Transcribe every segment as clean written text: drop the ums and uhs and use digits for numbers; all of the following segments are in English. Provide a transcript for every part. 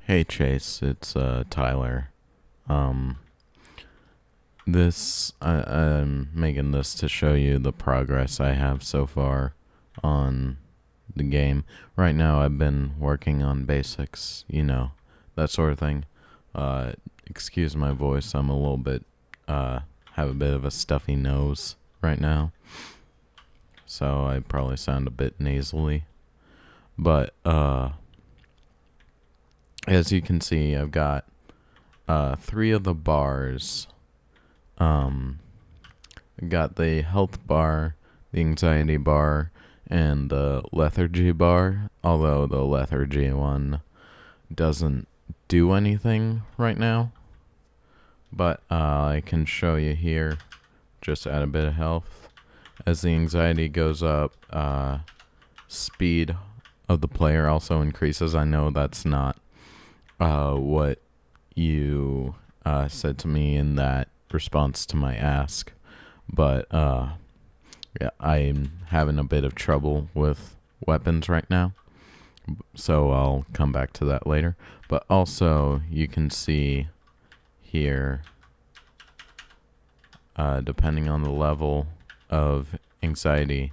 Hey Chase, it's Tyler. Um, I'm making this to show you the progress I have so far on the game. Right now, I've been working on basics, that sort of thing. Excuse my voice, I'm a little bit have a bit of a stuffy nose right now, so I probably sound a bit nasally. But as you can see, I've got three of the bars. Got the health bar, the anxiety bar, and the lethargy bar. Although the lethargy one doesn't do anything right now. But I can show you here, just add a bit of health. As the anxiety goes up, speed of the player also increases. I know that's not what you said to me in that response to my ask, but yeah, I'm having a bit of trouble with weapons right now, so I'll come back to that later. But also, you can see here, depending on the level of anxiety,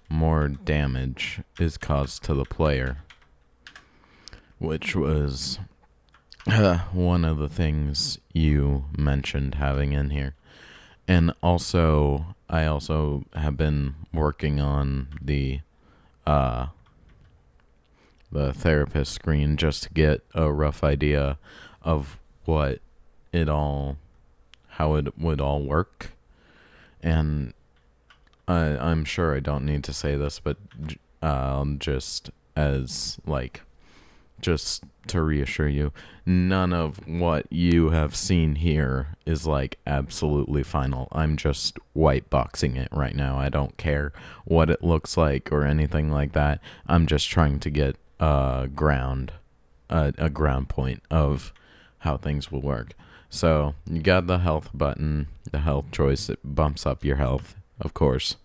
more damage is caused to the player, which was one of the things you mentioned having in here. And also, I also have been working on the therapist screen just to get a rough idea of how it would all work. And I'm sure I don't need to say this, but just as just to reassure you, none of what you have seen here is absolutely final. I'm just whiteboxing it right now. I don't care what it looks like or anything like that. I'm just trying to get a ground point of how things will work. So you got the health button, the health choice. It bumps up your health, of course.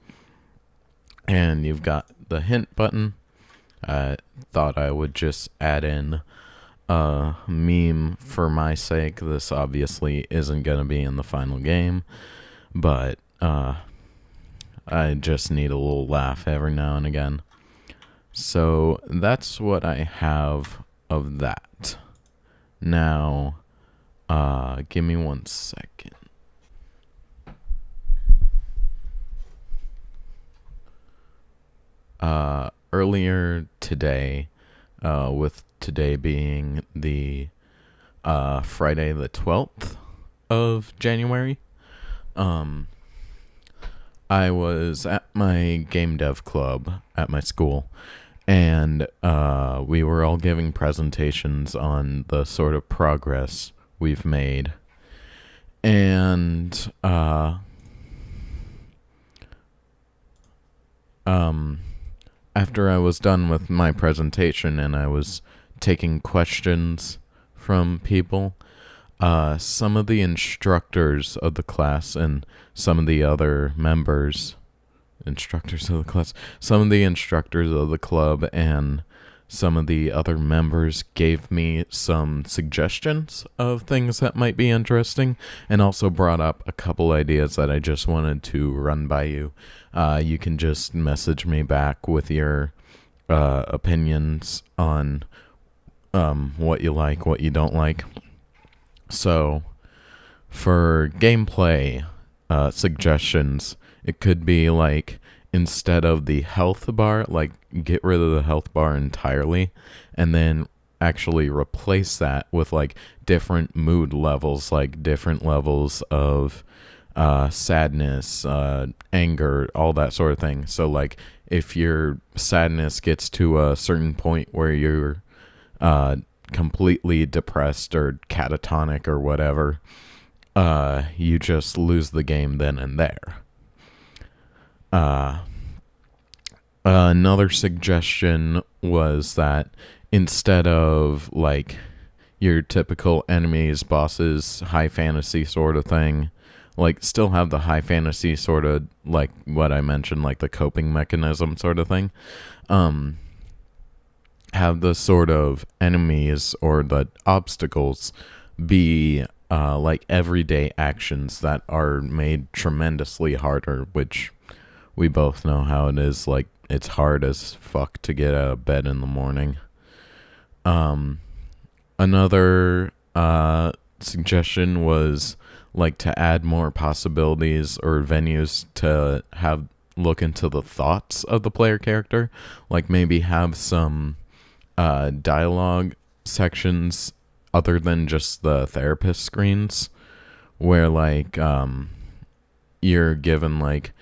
And you've got the hint button. I thought I would just add in a meme for my sake. This obviously isn't going to be in the final game, but I just need a little laugh every now and again. So that's what I have of that. Now, give me 1 second. Earlier today, with today being the Friday the 12th of January, I was at my game dev club at my school, and we were all giving presentations on the sort of progress we've made. And after I was done with my presentation and I was taking questions from people, some of the instructors of the class and some of the other some of the instructors of the club and some of the other members gave me some suggestions of things that might be interesting, and also brought up a couple ideas that I just wanted to run by you. You can just message me back with your opinions on what you like, what you don't like. So, for gameplay suggestions, it could be instead of the health bar, get rid of the health bar entirely, and then actually replace that with different mood levels, different levels of sadness, anger, all that sort of thing. So if your sadness gets to a certain point where you're completely depressed or catatonic or whatever, you just lose the game then and there. Another suggestion was that instead of your typical enemies, bosses, high fantasy sort of thing, still have the high fantasy sort of what I mentioned, the coping mechanism sort of thing. have the sort of enemies or the obstacles be like everyday actions that are made tremendously harder, which we both know how it is. Like, it's hard as fuck to get out of bed in the morning. Another suggestion was like to add more possibilities or venues to have look into the thoughts of the player character. Like, maybe have some dialogue sections other than just the therapist screens, where like you're given like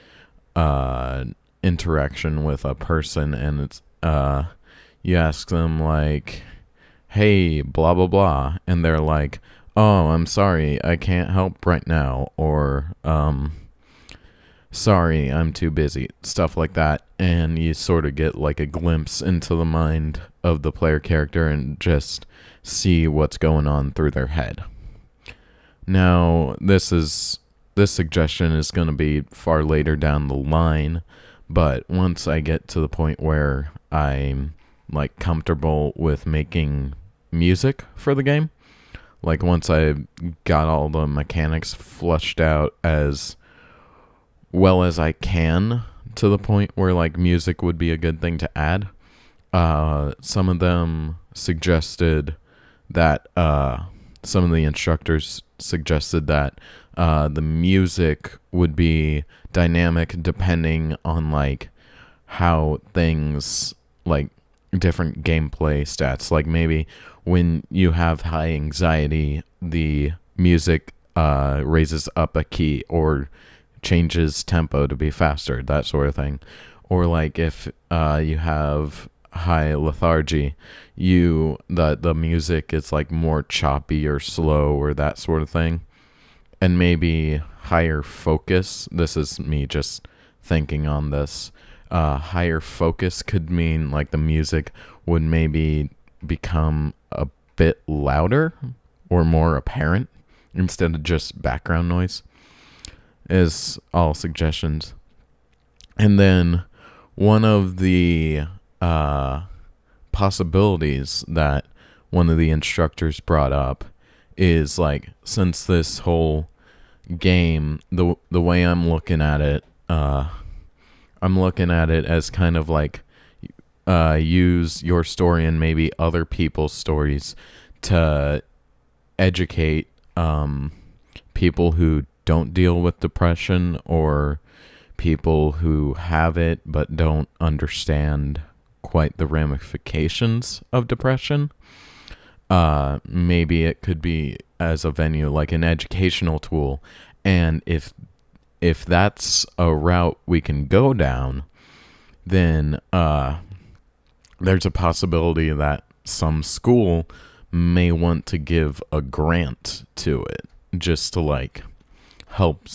interaction with a person, and it's you ask them like, hey, blah blah blah, and they're like, oh, I'm sorry, I can't help right now, or sorry, I'm too busy, stuff like that. And you sort of get like a glimpse into the mind of the player character and just see what's going on through their head. Now, this suggestion is going to be far later down the line, but once I get to the point where I'm like comfortable with making music for the game, like once I got all the mechanics flushed out as well as I can, to the point where like music would be a good thing to add, some of them suggested that some of the instructors suggested that the music would be dynamic depending on like how things, like different gameplay stats, like maybe when you have high anxiety, the music raises up a key or changes tempo to be faster, that sort of thing. Or like if you have high lethargy, the music is like more choppy or slow or that sort of thing. And maybe higher focus, this is me just thinking on this, higher focus could mean like the music would maybe become a bit louder or more apparent instead of just background noise, is all suggestions. And then one of the possibilities that one of the instructors brought up is like, since this whole game, the way I'm looking at it as kind of like use your story and maybe other people's stories to educate people who don't deal with depression, or people who have it but don't understand quite the ramifications of depression. Maybe it could be as a venue, like an educational tool. And if that's a route we can go down, then there's a possibility that some school may want to give a grant to it, just to like help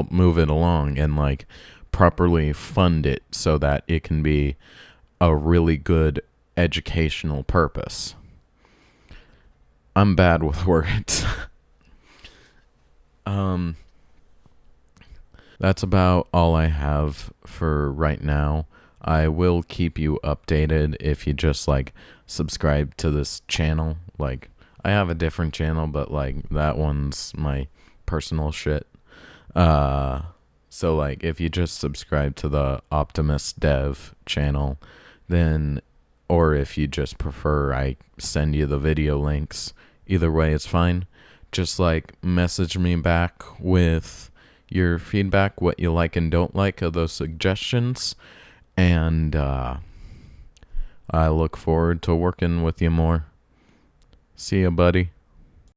move it along and like properly fund it so that it can be a really good educational purpose. I'm bad with words. That's about all I have for right now. I will keep you updated if you just like subscribe to this channel. Like, I have a different channel, but like that one's my personal shit. So like if you just subscribe to the Optimist Dev channel, then, or if you just prefer I send you the video links, either way it's fine. Just like message me back with your feedback, what you like and don't like of those suggestions, and I look forward to working with you more. See ya, buddy.